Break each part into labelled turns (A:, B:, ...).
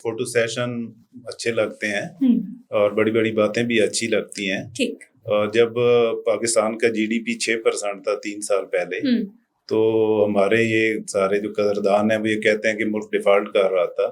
A: Photo session अच्छे लगते हैं और बड़ी बड़ी बातें भी अच्छी लगती हैं।
B: ठीक।
A: और जब पाकिस्तान का जीडीपी 6% था 3 साल पहले, तो हमारे ये सारे जो कदरदान हैं वो ये कहते हैं कि मुल्क डिफॉल्ट कर रहा था।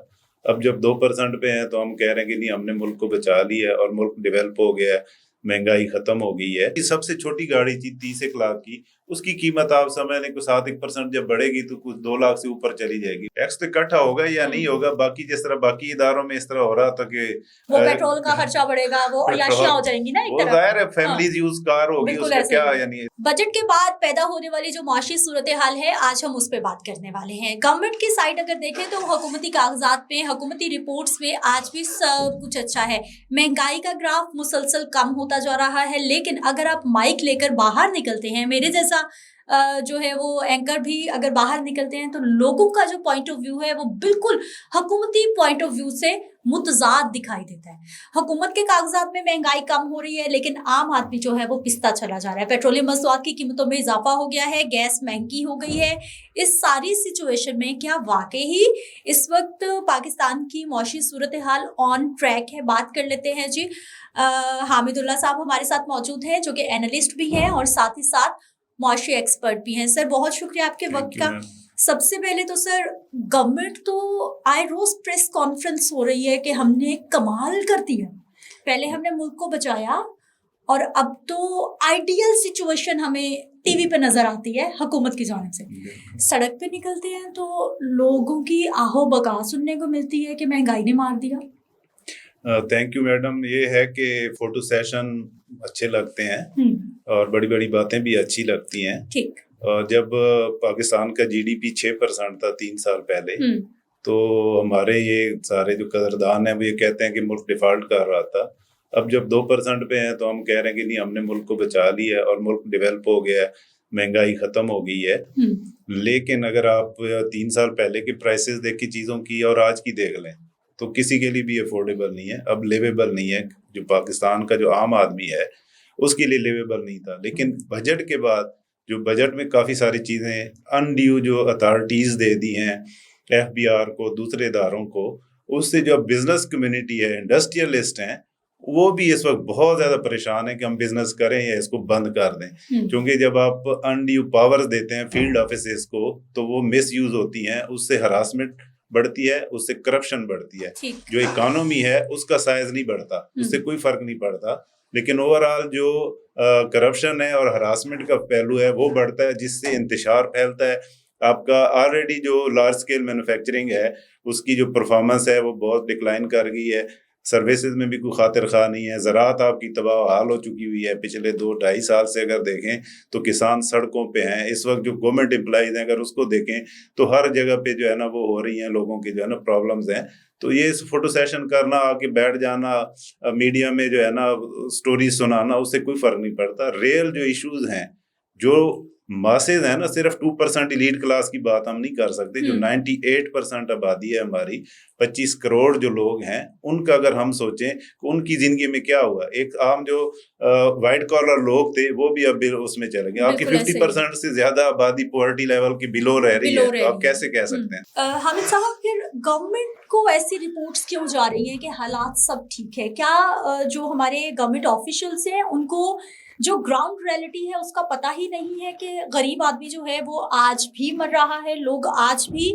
A: अब जब 2% पे हैं तो हम कह रहे हैं कि नहीं, हमने मुल्क को बचा लिया है और मुल्क डेवलप हो गया है, महंगाई खत्म हो गई है। सबसे छोटी गाड़ी थी 30 लाख की, उसकी कीमत आप समझ लें कि 7% जब बढ़ेगी तो कुछ 2 लाख से ऊपर चली जाएगी। टैक्स तो इकट्ठा होगा या नहीं होगा, बाकी जिस तरह बाकी इदारों में इस तरह हो रहा था कि
B: वो पेट्रोल का खर्चा बढ़ेगा, वो अय्याशियां हो जाएंगी ना एक
A: वो
B: तरह।
A: जाहिर है फैमिलीज यूज कार होगी,
B: बिल्कुल
A: उसका
B: ऐसे
A: क्या
B: ही।
A: यानी।
B: बजट के बाद पैदा होने वाली जो माशी सूरत हाल है, आज हम उस पे बात करने वाले हैं। गवर्नमेंट की साइड अगर देखें तो हुकूमती कागजात में, हुकूमती रिपोर्ट्स में आज भी सब कुछ अच्छा है। महंगाई का ग्राफ मुसलसल कम होता जा रहा है, लेकिन अगर आप माइक लेकर बाहर निकलते हैं, मेरे जैसा जो है वो एंकर भी अगर बाहर निकलते हैं, तो लोगों का जो पॉइंट ऑफ व्यू है वो बिल्कुल हुकूमती पॉइंट ऑफ व्यू से मुतजाद दिखाई देता है। हुकूमत के कागजात में महंगाई कम हो रही है, लेकिन आम आदमी जो है वो पिसता चला जा रहा है। पेट्रोलियम मसनूआत की कीमतों में इजाफा हो गया है, गैस महंगी हो गई है। इस सारी सिचुएशन में क्या वाकई ही इस वक्त पाकिस्तान की मौशी सूरत हाल ऑन ट्रैक है? बात कर लेते हैं जी। हामिदुल्लाह साहब हमारे साथ मौजूद हैं, जो कि एनालिस्ट भी हैं और साथ ही साथ मौशी एक्सपर्ट भी हैं। सर, बहुत शुक्रिया आपके वक्त का। सबसे पहले तो सर, गवर्नमेंट तो आए रोज प्रेस कॉन्फ्रेंस हो रही है कि हमने कमाल कर दिया, पहले हमने मुल्क को बचाया और अब तो आइडियल सिचुएशन हमें टीवी पे नजर आती है हुकूमत की जानिब से। सड़क पे निकलते हैं तो लोगों की आहो बका सुनने को मिलती है कि महंगाई ने मार दिया।
A: Thank you madam. ये है कि फोटो सेशन अच्छे लगते हैं और बड़ी बड़ी बातें भी अच्छी लगती हैं।
B: ठीक।
A: और जब पाकिस्तान का जीडीपी 6% था 3 साल पहले, तो हमारे ये सारे जो कदरदान हैं वो ये कहते हैं कि मुल्क डिफॉल्ट कर रहा था। अब जब 2% पे हैं तो हम कह रहे हैं कि नहीं, हमने मुल्क को बचा लिया है और मुल्क डेवलप हो गया है, महंगाई खत्म हो गई है। लेकिन अगर आप 3 साल पहले के प्राइसेस देख के चीज़ों की और आज की देख लें तो किसी के लिए भी अफोर्डेबल नहीं है, अब लिवेबल नहीं है। जो पाकिस्तान का जो आम आदमी है उसके लिए लिवेबल नहीं था। लेकिन बजट के बाद जो बजट में काफ़ी सारी चीज़ें अनड्यू जो अथॉरिटीज़ दे दी हैं एफबीआर को, दूसरे इदारों को, उससे जो बिजनेस कम्युनिटी है, इंडस्ट्रियलिस्ट हैं, वो भी इस वक्त बहुत ज़्यादा परेशान है कि हम बिजनेस करें या इसको बंद कर दें। क्योंकि जब आप अनड्यू पावर्स देते हैं फील्ड ऑफिसेस को तो वो मिस यूज होती हैं, उससे हरासमेंट बढ़ती है, उससे करप्शन बढ़ती है। जो इकोनॉमी है उसका साइज नहीं बढ़ता, उससे कोई फर्क नहीं पड़ता, लेकिन ओवरऑल जो करप्शन है और हरासमेंट का पहलू है वो बढ़ता है, जिससे इंतशार फैलता है। आपका ऑलरेडी जो लार्ज स्केल मैन्युफैक्चरिंग है उसकी जो परफॉर्मेंस है वो बहुत डिक्लाइन कर गई है, सर्विसेज में भी कोई खातिर खा नहीं है, ज़राअत आपकी तबाह हाल हो चुकी हुई है। पिछले 2-2.5 साल से अगर देखें तो किसान सड़कों पे हैं। इस वक्त जो गवर्नमेंट एम्प्लॉइज हैं अगर उसको देखें तो हर जगह पे जो है ना वो हो रही हैं, लोगों की जो है ना प्रॉब्लम्स हैं। तो ये फोटो सेशन करना, आके बैठ जाना, मीडिया में जो है ना स्टोरी सुनाना, उससे कोई फर्क नहीं पड़ता। रियल जो इश्यूज हैं, जो मासेज है ना, सिर्फ 2% इलीट क्लास की बात हम नहीं कर सकते। जो 98% आबादी है हमारी, 25 करोड़ जो लोग हैं, उनका अगर हम सोचें कि उनकी जिंदगी में क्या हुआ। एक आम जो व्हाइट कॉलर लोग थे वो भी अब उसमें चले गए। आपकी 50% से ज्यादा आबादी पॉवर्टी लेवल की बिलो रह रही है, तो आप कैसे कह सकते हैं?
B: हामिद साहब, फिर गवर्नमेंट को ऐसी रिपोर्ट्स क्यों जा रही है कि हालात सब ठीक है? क्या जो हमारे गवर्नमेंट ऑफिशियल्स हैं उनको जो ग्राउंड रियलिटी है उसका पता ही नहीं है कि गरीब आदमी जो है वो आज भी मर रहा है, लोग आज भी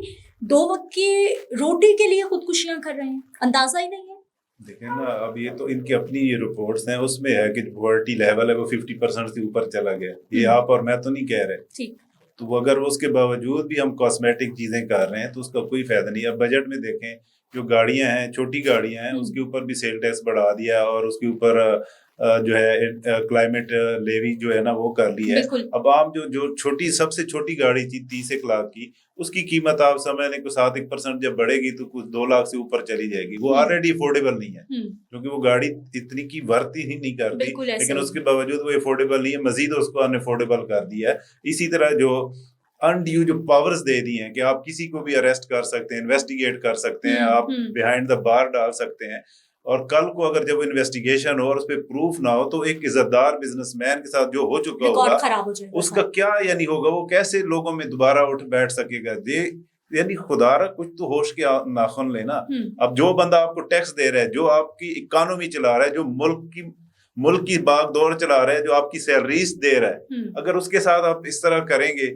B: 2 वक्त की रोटी के लिए खुदकुशियां कर रहे हैं, अंदाजा ही नहीं है।
A: देखें ना, अब ये तो इनकी अपनी ये रिपोर्ट्स हैं, उसमें है कि पॉवर्टी लेवल है वो 50% से ऊपर चला गया। ये आप और मैं तो नहीं कह रहे।
B: ठीक।
A: तो अगर उसके बावजूद भी हम कॉस्मेटिक चीजें कर रहे हैं तो उसका कोई फायदा नहीं। अब बजट में देखें, जो गाड़ियां हैं, छोटी गाड़ियां हैं, उसके ऊपर भी सेल टैक्स बढ़ा दिया और उसके ऊपर जो है क्लाइमेट लेवी जो है ना वो कर ली है। अब आप जो छोटी सबसे छोटी गाड़ी थी 30 लाख की, उसकी कीमत आप समझ लें को 7% जब बढ़ेगी तो कुछ 2 लाख से ऊपर चली जाएगी। वो ऑलरेडी अफोर्डेबल नहीं है, क्योंकि वो गाड़ी इतनी की वर्थ ही नहीं करती, लेकिन उसके बावजूद वो अफोर्डेबल नहीं है, मजीद उसको अनअफोर्डेबल कर दिया है। इसी तरह जो अनड्यू जो पावर्स दे दी हैं कि आप किसी को भी अरेस्ट कर सकते हैं, इन्वेस्टिगेट कर सकते हैं, आप बिहाइंड द बार डाल सकते हैं, और कल को अगर जब इन्वेस्टिगेशन हो और उस पर प्रूफ ना हो तो एक इज्जतदार बिजनेसमैन के साथ जो हो चुका होगा
B: खराब हो जाएगा,
A: उसका क्या यानी होगा, वो कैसे लोगों में दोबारा उठ बैठ सकेगा। ये यानी खुदारा कुछ तो होश के नाखुन लेना। अब जो बंदा आपको टैक्स दे रहा है, जो आपकी इकोनॉमी चला रहा है, जो मुल्क की बागडोर चला रहा है, जो आपकी सैलरीज दे रहा है, अगर उसके साथ आप इस तरह करेंगे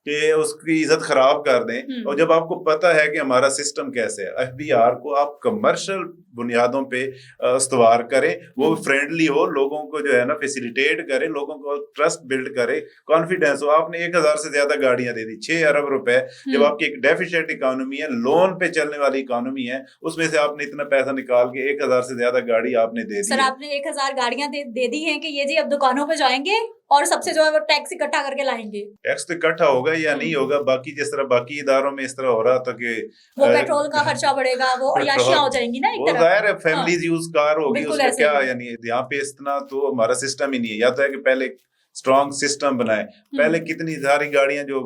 A: कि उसकी इज्जत खराब कर दें, और जब आपको पता है कि हमारा सिस्टम कैसे है, एफबीआर को आप कमर्शियल बुनियादों पे इस्तेमाल करें, वो फ्रेंडली हो, लोगों को जो है ना फैसिलिटेट करे, लोगों को ट्रस्ट बिल्ड करे, कॉन्फिडेंस हो। आपने 1000 से ज्यादा गाड़ियां दे दी, 6 अरब रुपए, जब आपकी एक डेफिशिएंट इकोनॉमी है, लोन पे चलने वाली इकोनॉमी है, उसमें से आपने इतना पैसा निकाल के 1000 से ज्यादा गाड़ी आपने दे दी।
B: सर आपने 1000 गाड़ियां दे दी हैं कि ये जी अब दुकानों पे जाएंगे और सबसे जो है वो टैक्स इकट्ठा करके लाएंगे।
A: टैक्स तो इकट्ठा होगा या नहीं होगा, बाकी जिस तरह बाकी इदारों में इस तरह हो रहा था कि
B: वो पेट्रोल का खर्चा बढ़ेगा, वो अयाशियां हो जाएंगी ना एक तरह।
A: जाहिर है फैमिलीज यूज कार होगी, उसका क्या, यानी यहाँ पे इतना तो हमारा सिस्टम ही नहीं है। या तो है कि पहले स्ट्रॉन्ग सिस्टम बनाए, पहले कितनी सारी गाड़ियां जो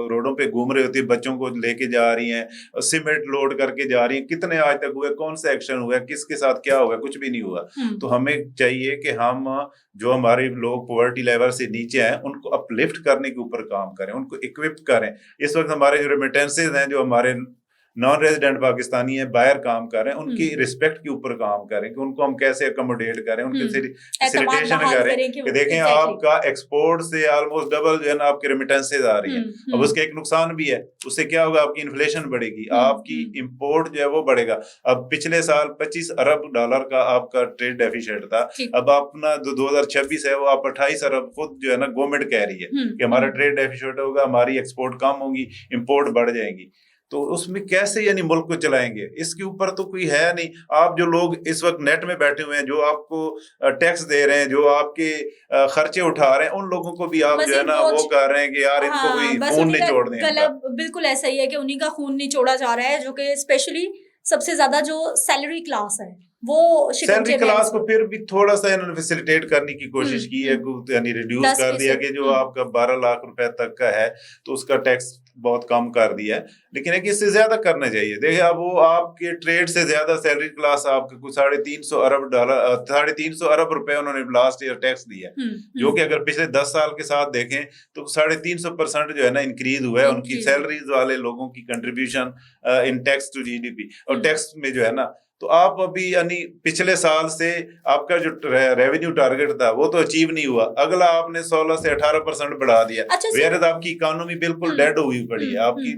A: रोडों पे घूम रही होती है, बच्चों को लेके जा रही हैं, सीमेंट लोड करके जा रही हैं, कितने आज तक हुए, कौन सा एक्शन हुआ, किसके साथ क्या हुआ, कुछ भी नहीं हुआ। तो हमें चाहिए कि हम जो हमारे लोग पॉवर्टी लेवल से नीचे हैं उनको अपलिफ्ट करने के ऊपर काम करें, उनको इक्विप करें। इस वक्त हमारे जो रेमिटेंसेज हैं, जो हमारे नॉन रेजिडेंट पाकिस्तानी है बाहर काम कर रहे हैं, उनकी रिस्पेक्ट के ऊपर काम करें कि उनको हम कैसे अकोमोडेट करें, उनके फैसिलिटेशन करें कि देखें आपका एक्सपोर्ट से ऑलमोस्ट डबल जो है ना आपके रेमिटेंसेज आ रही है। अब उसका एक नुकसान भी है, उससे क्या होगा, आपकी इन्फ्लेशन बढ़ेगी, आपकी इंपोर्ट जो है वो बढ़ेगा। अब पिछले साल 25 अरब डॉलर का आपका ट्रेड डेफिसिट था, अब अपना 2026 है वो आप 28 अरब खुद जो है ना गवर्नमेंट कह रही है कि हमारा ट्रेड डेफिसिट होगा, हमारी एक्सपोर्ट कम होगी, इंपोर्ट बढ़ जाएगी। तो उसमें कैसे यानी मुल्क को चलाएंगे, इसके ऊपर तो कोई है नहीं। आप जो लोग इस वक्त नेट में बैठे हुए हैं, जो आपको टैक्स दे रहे हैं, जो आपके खर्चे उठा रहे हैं, उन लोगों को भी आप जो है ना वो कर रहे हैं कि यार इनको कोई खून नहीं छोड़ दें।
B: बिल्कुल ऐसा ही है कि उन्हीं का खून नहीं छोड़ा जा रहा है, जो कि स्पेशली सबसे ज्यादा जो सैलरी क्लास है वो
A: सैलरी क्लास को फिर भी थोड़ा सा इन्होंने फैसिलिटेट करने की कोशिश की है, यानी रिड्यूस कर दिया कि जो आपका 12 लाख रुपए तक का है तो उसका टैक्स बहुत कम कर दिया है, लेकिन एक इससे ज्यादा करना चाहिए। देखिए अब वो आपके ट्रेड से ज्यादा सैलरी क्लास आपके कुछ 350 अरब डॉलर 350 अरब रुपए उन्होंने लास्ट ईयर टैक्स दिया है, जो कि अगर पिछले 10 साल के साथ देखें तो 350% जो है ना इंक्रीज हुआ है उनकी सैलरीज वाले लोगों की contribution in tax to GDP. और टैक्स में जो है ना, तो आप अभी यानी पिछले साल से आपका जो रेवेन्यू टारगेट था वो तो अचीव नहीं हुआ, अगला आपने 16 से 18% बढ़ा दिया। वेयर आपकी इकोनॉमी बिल्कुल डेड हुई पड़ी है। आपकी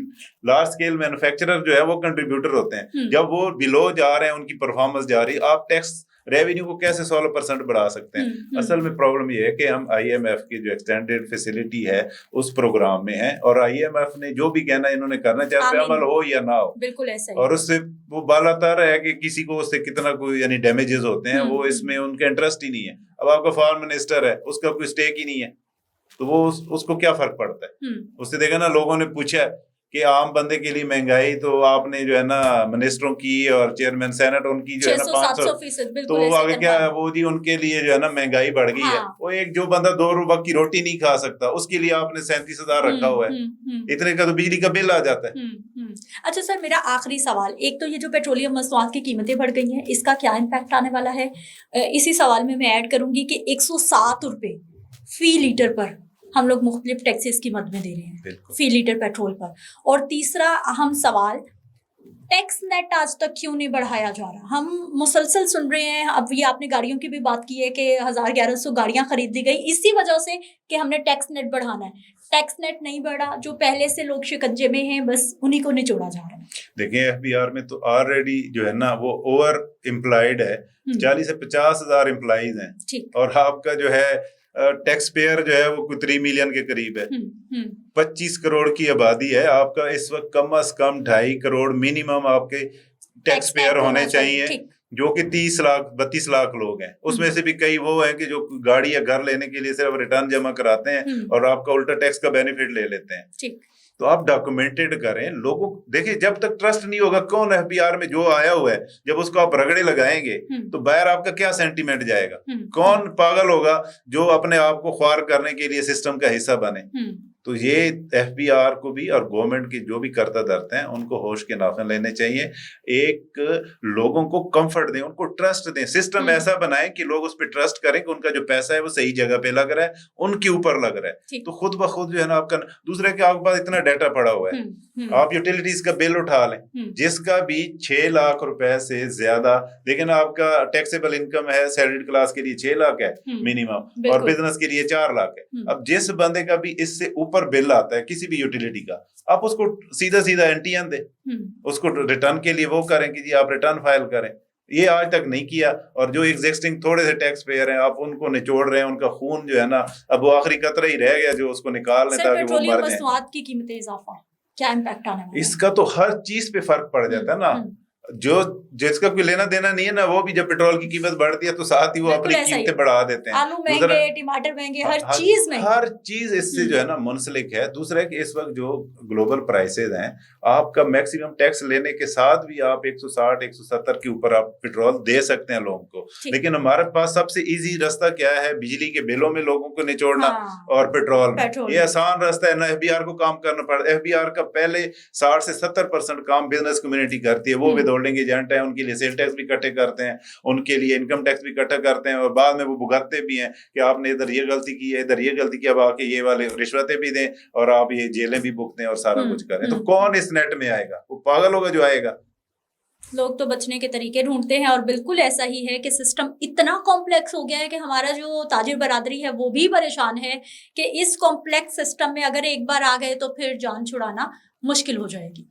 A: लार्ज स्केल मैन्युफैक्चरर जो है वो कंट्रीब्यूटर होते हैं, जब वो बिलो जा रहे हैं, उनकी परफॉर्मेंस जा रही है, आप टैक्स रेवेन्यू को कैसे 16% बढ़ा सकते हैं। असल में प्रॉब्लम ये है कि हम IMF की जो एक्सटेंडेड फैसिलिटी है उस प्रोग्राम में है, और IMF ने जो भी कहना इन्होंने करना, चाहे उस पे अमल हो या ना हो,
B: बिल्कुल ऐसा ही।
A: और उससे वो बालातर है कि किसी को उससे कितना कोई यानी डैमेजेस होते हैं, वो इसमें उनका इंटरेस्ट ही नहीं है। अब आपका फॉरेन मिनिस्टर है, उसका कोई स्टेक ही नहीं है, तो वो उसको क्या फर्क पड़ता है। उससे देखा ना, लोगों ने पूछा कि आम बंदे के लिए महंगाई, तो आपने जो है ना मिनिस्टरों की और चेयरमैन सेनेट उनकी जो है ना 500, तो आगे क्या है, वो जी उनके लिए जो है ना महंगाई बढ़ गई है। वो एक जो बंदा 2 रुपए की रोटी नहीं खा सकता, उसके लिए आपने 37,000 रखा हुआ है, इतने का तो बिजली का बिल आ जाता है।
B: अच्छा सर, मेरा आखिरी सवाल, एक तो ये जो पेट्रोलियम मसनूआत की कीमतें बढ़ गई हैं, इसका क्या इम्पैक्ट आने वाला है। इसी सवाल में मैं ऐड करूंगी कि 107 रुपए फी लीटर पर हम लोग मुख्तलिफ टैक्सेस की मद में दे रहे हैं फी लीटर पेट्रोल पर। और तीसरा अहम सवाल, टैक्स नेट आज तक क्यों नहीं बढ़ाया जा रहा। हम मुसलसल सुन रहे हैं, अब ये आपने गाड़ियों की भी बात की है कि 1100 गाड़ियां खरीद दी गई इसी वजह से कि हमने टैक्स नेट बढ़ाना है। टैक्स नेट नहीं बढ़ा, जो पहले से लोग शिकंजे में हैं बस उन्हीं को निचोड़ा जा रहा है।
A: देखिए FBR में तो ऑलरेडी जो है ना वो ओवर एम्प्लॉयड है, 40 से 50 हजार एम्प्लॉइज हैं, और आपका जो है टैक्स पेयर जो है वो 3 मिलियन के करीब है। 25 करोड़ की आबादी है, आपका इस वक्त कम से कम 2.5 करोड़ मिनिमम आपके टैक्स पेयर होने चाहिए, जो कि 30 लाख 32 लाख लोग हैं। उसमें से भी कई वो हैं कि जो गाड़ी या घर लेने के लिए सिर्फ रिटर्न जमा कराते हैं और आपका उल्टा टैक्स का बेनिफिट ले लेते हैं। तो आप डॉक्यूमेंटेड करें लोगों। देखिए जब तक ट्रस्ट नहीं होगा, कौन FBR में जो आया हुआ है, जब उसको आप रगड़े लगाएंगे तो बाहर आपका क्या सेंटीमेंट जाएगा। कौन पागल होगा जो अपने आप को ख्वार करने के लिए सिस्टम का हिस्सा बने। تو یہ FBR کو بھی اور گورنمنٹ کی جو بھی کرتا دھرتے ہیں ان کو ہوش کے ناخن لینے چاہیے. ایک لوگوں کو کمفرٹ دیں, ان کو ٹرسٹ دیں, سسٹم ایسا بنائیں کہ لوگ اس پہ ٹرسٹ کریں کہ ان کا جو پیسہ ہے وہ صحیح جگہ پہ لگ رہا ہے, ان کے اوپر لگ رہا ہے. تو خود بخود جو ہے نا آپ کا دوسرے کے آپ کے پاس اتنا ڈیٹا پڑا ہوا ہے, آپ یوٹیلیٹیز کا بل اٹھا لیں جس کا بھی 6 لاکھ روپے سے زیادہ, لیکن آپ کا ٹیکسیبل انکم ہے سیلریڈ کلاس کے لیے 6 لاکھ ہے منیمم, اور بزنس کے لیے 4 لاکھ ہے. اب جس بندے کا بھی اس سے اوپر بل آتا ہے کسی بھی یوٹیلیٹی کا, آپ اس کو سیدھا NTN دیں, اس کو ریٹرن کے لیے وہ کریں کہ جی آپ ریٹرن فائل کریں. یہ آج تک نہیں کیا, اور جو ایگزسٹنگ تھوڑے سے ٹیکس پیئر ہیں آپ ان کو نچوڑ رہے ہیں, ان کا خون جو ہے نا اب وہ آخری قطرہ ہی رہ گیا جو اس کو نکال لیں تاکہ وہ مر جائیں.
B: مصنوعات کی قیمتیں اضافہ کیا امپیکٹ آنے والا ہے؟ اس
A: کا تو ہر چیز پہ فرق پڑ جاتا ہے نا, جو جس کا کوئی لینا دینا نہیں ہے نا وہ بھی جب پیٹرول کی قیمت بڑھتی ہے تو ساتھ ہی وہ اپنی قیمتیں بڑھا دیتے ہیں.
B: آلو مہنگے, ٹماٹر مہنگے, ہر
A: چیز اس سے جو ہے نا منسلک ہے. دوسرا ہے کہ اس وقت جو گلوبل پرائسز ہیں, آپ کا میکسیمم ٹیکس لینے کے ساتھ بھی آپ 160 170 کے اوپر آپ پیٹرول دے سکتے ہیں لوگوں کو, لیکن ہمارے پاس سب سے ایزی راستہ کیا ہے, بجلی کے بلوں میں لوگوں کو نچوڑنا اور پیٹرول میں. یہ آسان راستہ ہے نا, FBR کو کام کرنا پڑتا ہے. FBR کا پہلے 60 سے 70% کام بزنس کمیونٹی کرتی ہے, وہ ہولڈنگ ایجنٹ ہے, ان کے لیے سیل ٹیکس بھی اکٹھے کرتے ہیں, ان کے لیے انکم ٹیکس بھی اکٹھا کرتے ہیں, اور بعد میں وہ بھگتتے بھی ہیں کہ آپ نے ادھر یہ غلطی کی ہے, ادھر یہ غلطی کی, اب آ کے یہ والے رشوتیں بھی دیں اور آپ یہ جیلیں بھی بھگتیں اور سارا کچھ کریں. تو کون اس نیٹ میں آئے گا؟ وہ پاگل ہوگا جو آئے گا.
B: لوگ تو بچنے کے طریقے ڈھونڈتے ہیں, اور بالکل ایسا ہی ہے کہ سسٹم اتنا کمپلیکس ہو گیا ہے کہ ہمارا جو تاجر برادری ہے وہ بھی پریشان ہے کہ اس کمپلیکس سسٹم میں اگر ایک بار آ گئے تو پھر جان چھڑانا مشکل ہو جائے گی.